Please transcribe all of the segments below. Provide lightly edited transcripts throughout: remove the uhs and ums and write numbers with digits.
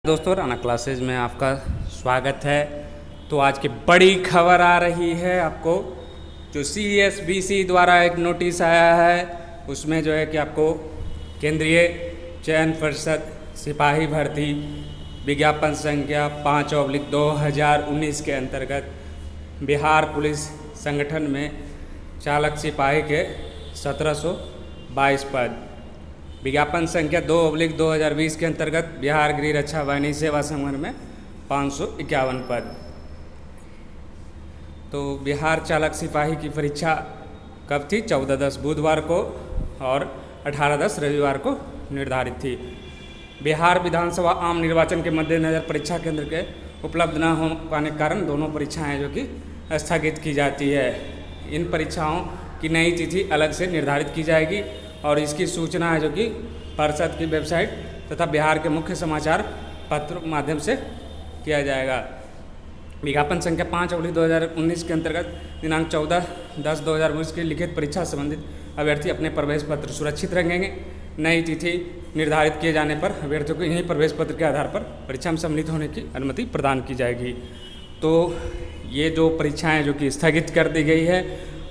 दोस्तों राना क्लासेज में आपका स्वागत है। तो आज की बड़ी खबर आ रही है आपको, जो CSBC द्वारा एक नोटिस आया है उसमें जो है कि आपको केंद्रीय चयन परिषद सिपाही भर्ती विज्ञापन संख्या 5/2019 के अंतर्गत बिहार पुलिस संगठन में चालक सिपाही के 1722 पद, विज्ञापन संख्या 2/2020 के अंतर्गत बिहार गृह रक्षा वाहिनी सेवा संवर्ग में 551 पद। तो बिहार चालक सिपाही की परीक्षा कब थी? 14/10 बुधवार को और 18/10 रविवार को निर्धारित थी। बिहार विधानसभा आम निर्वाचन के मद्देनज़र परीक्षा केंद्र के उपलब्ध न हो पाने के कारण दोनों परीक्षाएं जो कि स्थगित की जाती है। इन परीक्षाओं की नई तिथि अलग से निर्धारित की जाएगी और इसकी सूचना है जो कि परिषद की वेबसाइट तथा बिहार के मुख्य समाचार पत्र माध्यम से किया जाएगा। विज्ञापन संख्या 5/2019 के अंतर्गत दिनांक 14/10/2019 की लिखित परीक्षा संबंधित अभ्यर्थी अपने प्रवेश पत्र सुरक्षित रखेंगे। नई तिथि निर्धारित किए जाने पर अभ्यर्थियों को इन्हीं प्रवेश पत्र के आधार पर परीक्षा में सम्मिलित होने की अनुमति प्रदान की जाएगी। तो ये जो परीक्षाएँ जो कि स्थगित कर दी गई है,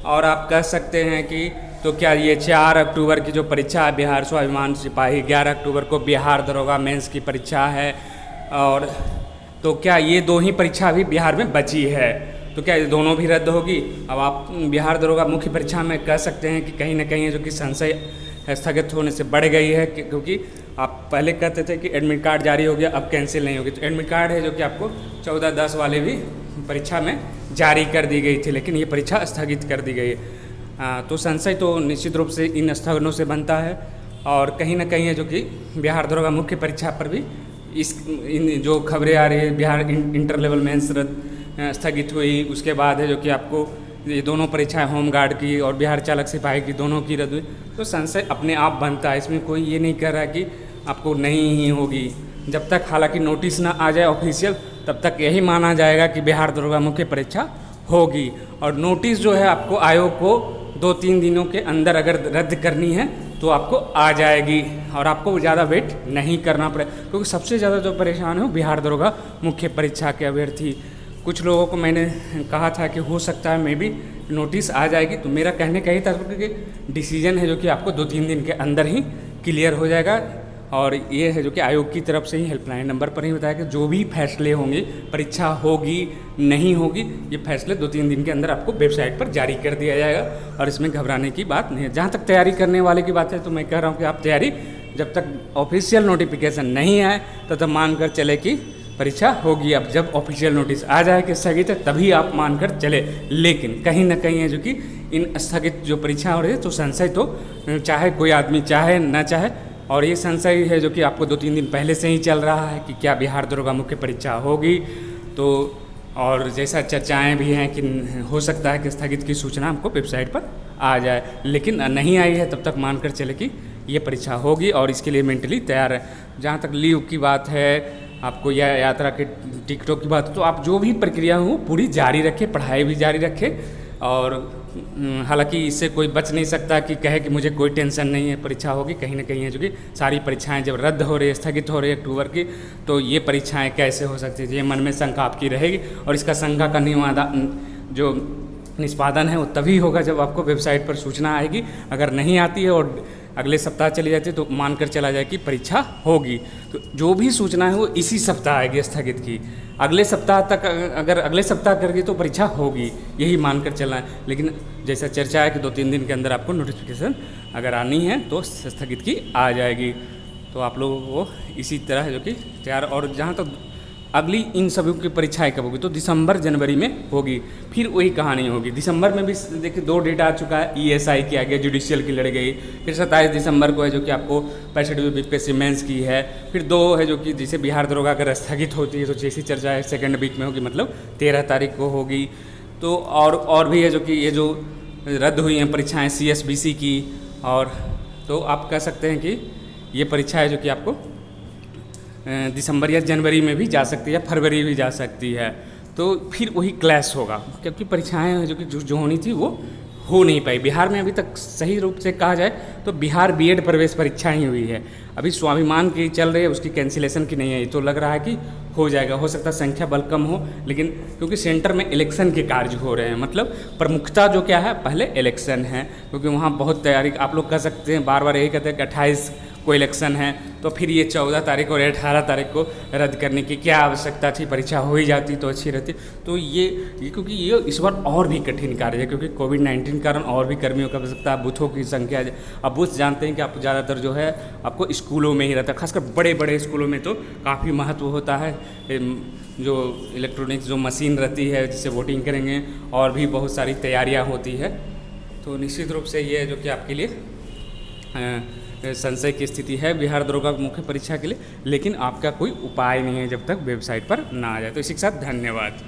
और आप कह सकते हैं कि तो क्या ये 4 अक्टूबर की जो परीक्षा है बिहार स्वाभिमान सिपाही, 11 अक्टूबर को बिहार दरोगा मेंस की परीक्षा है, और तो क्या ये दो ही परीक्षा भी बिहार में बची है? तो क्या ये दोनों भी रद्द होगी? अब आप बिहार दरोगा मुख्य परीक्षा में कह सकते हैं कि कहीं ना कहीं जो कि संशय स्थगित होने से बढ़ गई है, क्योंकि आप पहले कहते थे कि एडमिट कार्ड जारी हो गया, अब कैंसिल नहीं होगी। तो एडमिट कार्ड है जो कि आपको 14/10 वाले भी परीक्षा में जारी कर दी गई थी, लेकिन ये परीक्षा स्थगित कर दी गई है। तो संशय तो निश्चित रूप से इन स्थगनों से बनता है, और कहीं ना कहीं है जो कि बिहार दरोगा मुख्य परीक्षा पर भी इन जो खबरें आ रही है, बिहार इंटर लेवल मेंस स्थगित हुई, उसके बाद है जो कि आपको ये दोनों परीक्षाएं होमगार्ड की और बिहार चालक सिपाही की दोनों की रद्द हुई। तो संशय अपने आप बनता है, इसमें कोई ये नहीं कह रहा कि आपको नहीं ही होगी। जब तक हालांकि नोटिस ना आ जाए ऑफिशियल, तब तक यही माना जाएगा कि बिहार दरोगा मुख्य परीक्षा होगी। और नोटिस जो है आपको आयोग को 2-3 दिनों के अंदर अगर रद्द करनी है तो आपको आ जाएगी, और आपको ज़्यादा वेट नहीं करना पड़े, क्योंकि सबसे ज़्यादा जो परेशान है वो बिहार दरोगा मुख्य परीक्षा के अभ्यर्थी। कुछ लोगों को मैंने कहा था कि हो सकता है मे भी नोटिस आ जाएगी, तो मेरा कहने का ही था कि डिसीजन है जो कि आपको 2-3 दिन के अंदर ही क्लियर हो जाएगा। और ये है जो कि आयोग की तरफ से ही हेल्पलाइन नंबर पर ही बताया कि जो भी फैसले होंगे, परीक्षा होगी नहीं होगी, ये फैसले 2-3 दिन के अंदर आपको वेबसाइट पर जारी कर दिया जाएगा, और इसमें घबराने की बात नहीं है। जहाँ तक तैयारी करने वाले की बात है, तो मैं कह रहा हूँ कि आप तैयारी जब तक ऑफिशियल नोटिफिकेशन नहीं आए तब मान कर चले कि परीक्षा होगी। अब जब ऑफिशियल नोटिस आ जाए कि स्थगित है, तभी आप मानकर चले। लेकिन कहीं ना कहीं है जो कि इन स्थगित जो परीक्षा हो रही है, तो संशय तो चाहे कोई आदमी चाहे ना चाहे, और ये संशय है जो कि आपको 2-3 दिन पहले से ही चल रहा है कि क्या बिहार दरोगा मुख्य परीक्षा होगी। तो और जैसा चर्चाएं भी हैं कि हो सकता है कि स्थगित की सूचना हमको वेबसाइट पर आ जाए, लेकिन नहीं आई है तब तक मानकर चले कि ये परीक्षा होगी, और इसके लिए मेंटली तैयार है। जहाँ तक लीव की बात है, आपको या यात्रा के टिकटों की बात, तो आप जो भी प्रक्रिया हो पूरी जारी रखें, पढ़ाई भी जारी रखें। और हालांकि इससे कोई बच नहीं सकता कि कहे कि मुझे कोई टेंशन नहीं है, परीक्षा होगी। कहीं ना कहीं है जो कि सारी परीक्षाएं जब रद्द हो रही है, स्थगित हो रही है अक्टूबर की, तो ये परीक्षाएं कैसे हो सकती है, ये मन में शंका आपकी रहेगी। और इसका शंका का जो निष्पादन है वो तभी होगा जब आपको वेबसाइट पर सूचना आएगी। अगर नहीं आती है और अगले सप्ताह चली जाती है, तो मानकर चला जाए कि परीक्षा होगी। तो जो भी सूचना है वो इसी सप्ताह आएगी स्थगित की। अगले सप्ताह तक अगर अगले सप्ताह करके तो परीक्षा होगी, यही मानकर चलना है। लेकिन जैसा चर्चा है कि 2-3 दिन के अंदर आपको नोटिफिकेशन अगर आनी है तो स्थगित की आ जाएगी। तो आप लोगों को इसी तरह जो कि तैयार। और जहाँ तक अगली इन सभी की परीक्षाएं कब होगी, तो दिसंबर जनवरी में होगी। फिर वही कहानी होगी। दिसंबर में भी देखिए 2 डेट आ चुका है, ESI की आ गया, जुडिशियल की लड़ गई। फिर 27 दिसंबर को है जो कि आपको 65वीं बीपीएससी मेंस की है। फिर 2 है जो कि जैसे बिहार दरोगा अगर स्थगित होती है तो जैसी चर्चा है सेकेंड वीक में होगी, मतलब 13 तारीख को होगी। तो और भी है जो कि ये जो रद्द हुई हैं परीक्षाएँ CSBC की, और तो आप कह सकते हैं कि ये परीक्षा है जो कि आपको दिसंबर या जनवरी में भी जा सकती है, फरवरी भी जा सकती है। तो फिर वही क्लैश होगा, क्योंकि परीक्षाएं जो कि जो होनी थी वो हो नहीं पाई। बिहार में अभी तक सही रूप से कहा जाए तो बिहार बीएड प्रवेश परीक्षा ही हुई है। अभी स्वाभिमान की चल रही है, उसकी कैंसिलेशन की नहीं है। तो लग रहा है कि हो जाएगा, हो सकता है संख्या बल कम हो, लेकिन क्योंकि सेंटर में इलेक्शन के कार्य हो रहे हैं, मतलब प्रमुखता जो क्या है पहले इलेक्शन है, क्योंकि वहाँ बहुत तैयारी आप लोग कर सकते हैं। बार बार यही कहते हैं कि 28 को इलेक्शन है, तो फिर ये 14 तारीख और 18 तारीख को रद्द करने की क्या आवश्यकता थी? परीक्षा हो ही जाती तो अच्छी रहती। तो ये क्योंकि ये इस बार और भी कठिन कार्य है, क्योंकि कोविड-19 के कारण और भी कर्मियों का आवश्यकता, बूथों की संख्या। अब बूथ जानते हैं कि आप ज़्यादातर जो है आपको स्कूलों में ही रहता है, खासकर बड़े बड़े स्कूलों में तो काफ़ी महत्व होता है। जो इलेक्ट्रॉनिक्स जो मशीन रहती है जिससे वोटिंग करेंगे, और भी बहुत सारी तैयारियाँ होती है। तो निश्चित रूप से ये जो कि आपके लिए संशय की स्थिति है बिहार दरोगा मुख्य परीक्षा के लिए, लेकिन आपका कोई उपाय नहीं है जब तक वेबसाइट पर ना आ जाए। तो इसी के साथ धन्यवाद।